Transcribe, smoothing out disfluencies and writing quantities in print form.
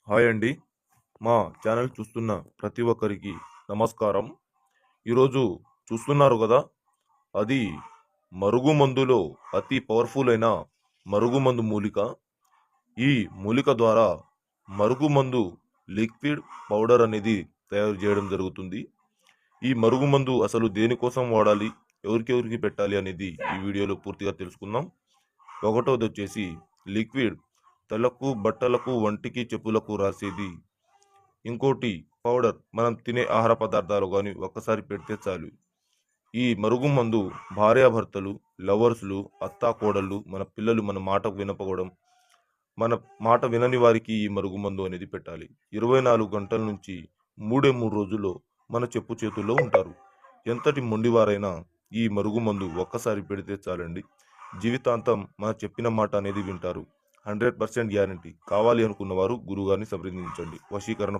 Hi అండి. మా channel చూస్తున్న ప్రతి ఒక్కరికి నమస్కారం. ఈరోజు చూస్తున్నారు కదా, అది మరుగుమందులో అతి పవర్ఫుల్ అయిన మరుగుమందు మూలిక. ఈ మూలిక ద్వారా మరుగుమందు లిక్విడ్ పౌడర్ అనేది తయారు చేయడం జరుగుతుంది. ఈ మరుగుమందు అసలు దేనికోసం వాడాలి, ఎవరికెవరికి పెట్టాలి అనేది ఈ వీడియోలో పూర్తిగా తెలుసుకుందాం. ఒకటోది వచ్చేసి లిక్విడ్ తలకు, బట్టలకు, వంటికి, చెప్పులకు రాసేది. ఇంకోటి పౌడర్, మనం తినే ఆహార పదార్థాలు కానీ ఒక్కసారి పెడితే చాలు. ఈ మరుగుమందు భార్యాభర్తలు, లవర్స్లు, అత్తా కోడళ్ళు, మన పిల్లలు మన మాట వినకపోవడం, మన మాట వినని వారికి ఈ మరుగుమందు అనేది పెట్టాలి. 24 గంటల నుంచి 3 రోజుల్లో మన చెప్పు చేతుల్లో ఉంటారు. ఎంతటి మొండివారైనా ఈ మరుగుమందు ఒక్కసారి పెడితే చాలండి, జీవితాంతం మన చెప్పిన మాట అనేది వింటారు. 100% గ్యారంటీ. కావాలి అనుకున్న వారు గురుగారిని సంప్రదించండి. వశీకరణ